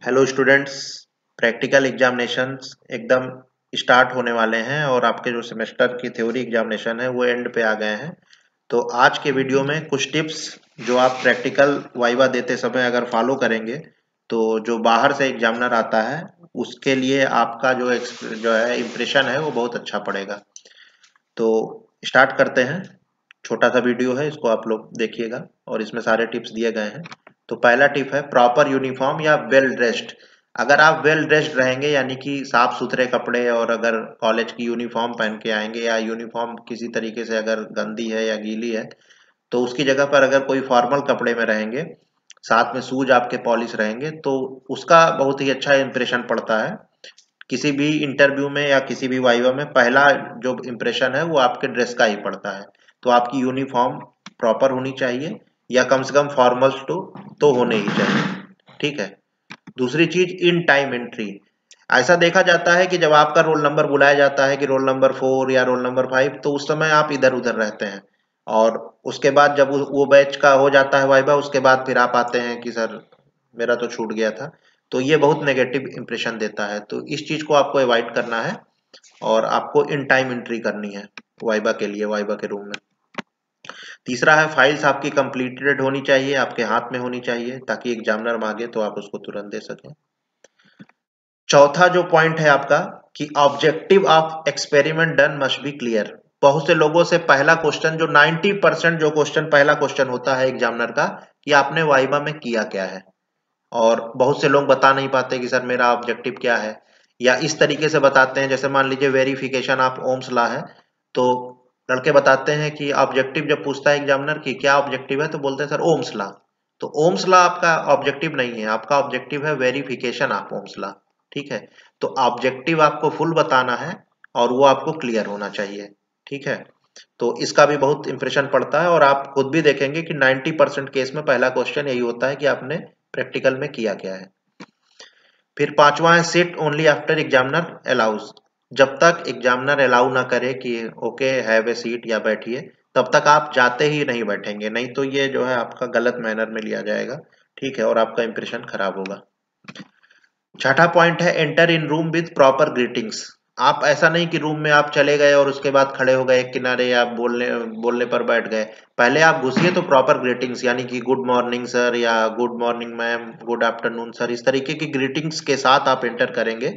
Hello students. Practical examinations एकदम start होने वाले हैं और आपके जो सेमेस्टर की थ्योरी एग्जामिनेशन है वो एंड पे आ गए हैं। तो आज के वीडियो में कुछ टिप्स जो आप प्रैक्टिकल वाइवा देते समय अगर फॉलो करेंगे तो जो बाहर से एग्जामिनर आता है उसके लिए आपका जो है इम्प्रेशन है वो बहुत अच्छा पड़ेगा। तो स्टार्ट करते हैं। छोटा सा वीडियो है, इसको आप लोग देखिएगा और इसमें सारे टिप्स दिए गए हैं। तो पहला टिप है प्रॉपर यूनिफॉर्म या वेल ड्रेस्ड। अगर आप वेल ड्रेस्ड रहेंगे यानी कि साफ सुथरे कपड़े और अगर कॉलेज की यूनिफॉर्म पहन के आएंगे या यूनिफॉर्म किसी तरीके से अगर गंदी है या गीली है तो उसकी जगह पर अगर कोई फॉर्मल कपड़े में रहेंगे, साथ में शूज आपके पॉलिश रहेंगे तो उसका बहुत ही अच्छा इंप्रेशन पड़ता है। किसी भी इंटरव्यू में या किसी भी वाइवा में पहला जो इम्प्रेशन है वो आपके ड्रेस का ही पड़ता है। तो आपकी यूनिफॉर्म प्रॉपर होनी चाहिए या कम से कम फॉर्मल्स तो होने ही चाहिए। ठीक है। दूसरी चीज इन टाइम एंट्री। ऐसा देखा जाता है कि जब आपका रोल नंबर बुलाया जाता है कि रोल नंबर 4 या रोल नंबर 5 तो उस समय आप इधर उधर रहते हैं और उसके बाद जब वो बैच का हो जाता है वाइवा उसके बाद फिर आप आते हैं कि सर मेरा तो छूट गया था। तो ये बहुत नेगेटिव इंप्रेशन देता है, तो इस चीज को आपको अवॉइड करना है और आपको इन टाइम एंट्री करनी है वाइवा के लिए, वाइवा के रूम में। तीसरा है फाइल्स आपकी कंप्लीटेड होनी चाहिए, आपके हाथ में होनी चाहिए ताकि एग्जामिनर मांगे तो आप उसको तुरंत दे सकें। चौथा जो पॉइंट है आपका कि objective of experiment done must be clear. बहुत से लोगों से पहला क्वेश्चन जो 90% जो क्वेश्चन पहला क्वेश्चन होता है एग्जामिनर का कि आपने वाइवा में किया क्या है, और बहुत से लोग बता नहीं पाते कि सर मेरा ऑब्जेक्टिव क्या है, या इस तरीके से बताते हैं जैसे मान लीजिए वेरिफिकेशन ऑफ ओम्स लॉ है तो लड़के बताते हैं कि ऑब्जेक्टिव जब पूछता है एग्जामिनर कि क्या ऑब्जेक्टिव है तो बोलते हैं सर ओम्स लॉ। तो ओम्स लॉ आपका ऑब्जेक्टिव नहीं है, आपका ऑब्जेक्टिव है वेरिफिकेशन ऑफ ओम्स लॉ। ठीक है। तो ऑब्जेक्टिव आपको फुल बताना है और वो आपको क्लियर होना चाहिए। ठीक है। तो इसका भी बहुत इंप्रेशन पड़ता है और आप खुद भी देखेंगे कि 90% केस में पहला क्वेश्चन यही होता है कि आपने प्रैक्टिकल में किया क्या है। फिर पांचवा है sit only after examiner allows. जब तक एग्जामिनर अलाउ ना करे कि ओके हैव ए सीट या बैठिए तब तक आप जाते ही नहीं बैठेंगे, नहीं तो ये जो है आपका गलत मैनर में लिया जाएगा। ठीक है, और आपका इंप्रेशन खराब होगा। छठा पॉइंट है enter in room with proper greetings. आप ऐसा नहीं कि रूम में आप चले गए और उसके बाद खड़े हो गए एक किनारे या बोलने बोलने पर बैठ गए। पहले आप घुसिए तो प्रॉपर ग्रीटिंग्स यानी कि गुड मॉर्निंग सर या good morning ma'am, good afternoon sir, इस तरीके की ग्रीटिंग्स के साथ आप एंटर करेंगे।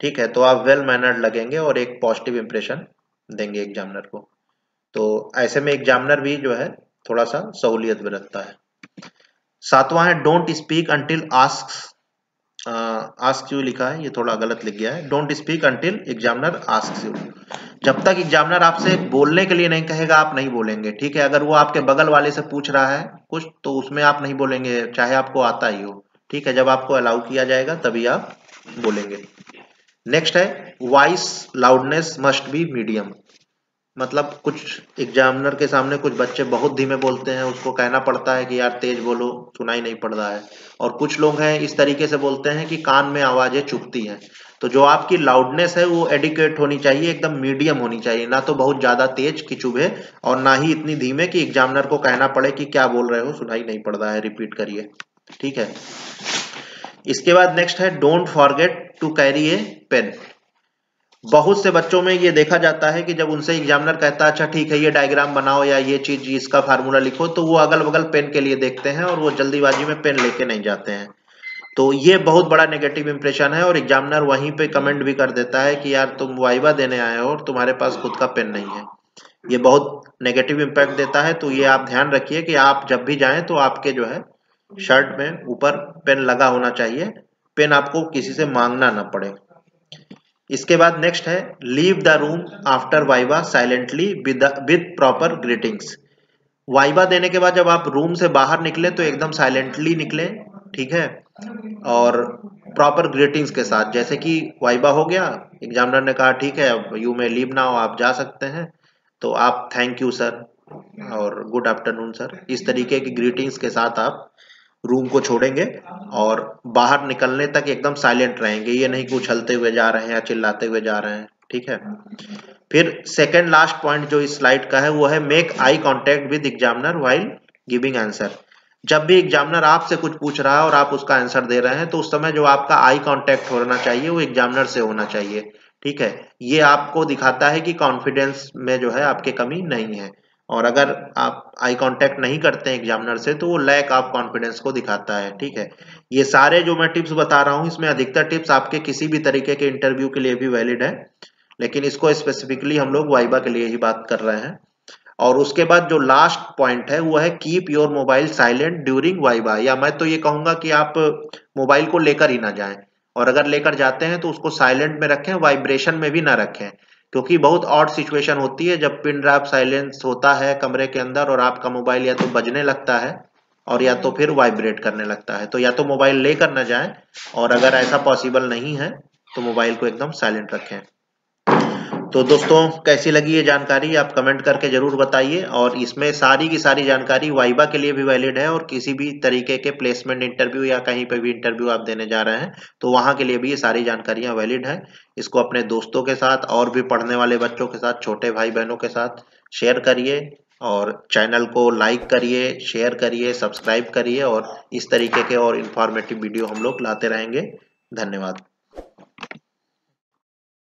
ठीक है, तो आप वेल मैनर्ड लगेंगे और एक पॉजिटिव इंप्रेशन देंगे एग्जामिनर को। तो ऐसे में एग्जामिनर भी जो है थोड़ा सा सहूलियत बरतता है। सातवां है don't speak until ask. Ask you लिखा है, ये थोड़ा गलत लिख गया है, don't speak until examiner ask you. जब तक एग्जामिनर आपसे बोलने के लिए नहीं कहेगा आप नहीं बोलेंगे। ठीक है, अगर वो आपके बगल वाले से पूछ रहा है कुछ तो उसमें आप नहीं बोलेंगे चाहे आपको आता ही हो। ठीक है, जब आपको अलाउ किया जाएगा तभी आप बोलेंगे। नेक्स्ट है voice loudness must be medium. मतलब कुछ एग्जामिनर के सामने कुछ बच्चे बहुत धीमे बोलते हैं, उसको कहना पड़ता है कि यार तेज बोलो सुनाई नहीं पड़ रहा है। और कुछ लोग हैं इस तरीके से बोलते हैं कि कान में आवाजें चुभती हैं। तो जो आपकी लाउडनेस है वो एडिक्वेट होनी चाहिए, एकदम मीडियम होनी चाहिए, ना तो बहुत ज्यादा तेज कि चुभे और ना ही इतनी धीमे कि एग्जामिनर को कहना पड़े कि क्या बोल रहे हो सुनाई नहीं पड़ रहा है, रिपीट करिए। ठीक है। इसके बाद नेक्स्ट है don't forget to carry a pen. बहुत से बच्चों में ये देखा जाता है कि जब उनसे एग्जामिनर कहता है अच्छा ठीक है ये डायग्राम बनाओ या ये चीज इसका फार्मूला लिखो तो वो अगल बगल पेन के लिए देखते हैं और वो जल्दीबाजी में पेन लेके नहीं जाते हैं। तो ये बहुत बड़ा नेगेटिव इंप्रेशन है और एग्जामिनर वहीं पे कमेंट भी कर देता है कि यार तुम वाइवा देने आए हो और तुम्हारे पास खुद का पेन नहीं है। ये बहुत नेगेटिव इम्पैक्ट देता है, तो ये आप ध्यान रखिए कि आप जब भी जाएं तो आपके जो है शर्ट में ऊपर पेन लगा होना चाहिए, पेन आपको किसी से मांगना ना पड़े। इसके बाद नेक्स्ट है leave the room after viva silently with proper greetings. Viva देने के बाद जब आप रूम से बाहर निकले तो एकदम साइलेंटली निकले। ठीक है, और प्रॉपर ग्रीटिंग्स के साथ, जैसे कि वाइवा हो गया, एग्जामिनर ने कहा ठीक है अब यू मे लीव नाउ, आप जा सकते हैं, तो आप थैंक यू सर और गुड आफ्टरनून सर इस तरीके की ग्रीटिंग्स के साथ आप रूम को छोड़ेंगे और बाहर निकलने तक एकदम साइलेंट रहेंगे, ये नहीं कि उछलते हुए जा रहे हैं या चिल्लाते हुए जा रहे हैं। ठीक है। फिर सेकंड लास्ट पॉइंट जो इस स्लाइड का है वो है make eye contact with examiner while giving answer. जब भी एग्जामिनर आपसे कुछ पूछ रहा है और आप उसका आंसर दे रहे हैं तो उस समय जो आपका आई कांटेक्ट होना चाहिए वो एग्जामिनर से होना चाहिए। ठीक है, ये आपको दिखाता है कि कॉन्फिडेंस में जो है आपके कमी नहीं है। और अगर आप आई कांटेक्ट नहीं करते हैं एग्जामिनर से तो वो लैक ऑफ कॉन्फिडेंस को दिखाता है। ठीक है, ये सारे जो मैं टिप्स बता रहा हूँ इसमें अधिकतर टिप्स आपके किसी भी तरीके के इंटरव्यू के लिए भी वैलिड है, लेकिन इसको स्पेसिफिकली हम लोग वाइबा के लिए ही बात कर रहे हैं। और उसके बाद जो लास्ट पॉइंट है वो है keep your mobile silent during viva, या मैं तो ये कहूंगा कि आप मोबाइल को लेकर ही ना जाएं, और अगर लेकर जाते हैं तो उसको साइलेंट में रखें, वाइब्रेशन में भी ना रखें, क्योंकि बहुत ऑड सिचुएशन होती है जब पिन ड्रॉप साइलेंस होता है कमरे के अंदर और आपका मोबाइल या तो बजने लगता है और या तो फिर वाइब्रेट करने लगता है। तो या तो मोबाइल लेकर ना जाएं, और अगर ऐसा पॉसिबल नहीं है तो मोबाइल को एकदम साइलेंट रखें। तो दोस्तों कैसी लगी ये जानकारी आप कमेंट करके जरूर बताइए, और इसमें सारी की सारी जानकारी वाइबा के लिए भी वैलिड है और किसी भी तरीके के प्लेसमेंट इंटरव्यू या कहीं पे भी इंटरव्यू आप देने जा रहे हैं तो वहां के लिए भी ये सारी जानकारियां वैलिड है। इसको अपने दोस्तों के साथ और भी पढ़ने वाले बच्चों के साथ, छोटे भाई बहनों के साथ शेयर करिए, और चैनल को लाइक करिए, शेयर करिए, सब्सक्राइब करिए, और इस तरीके के और इन्फॉर्मेटिव वीडियो हम लोग लाते रहेंगे। धन्यवाद।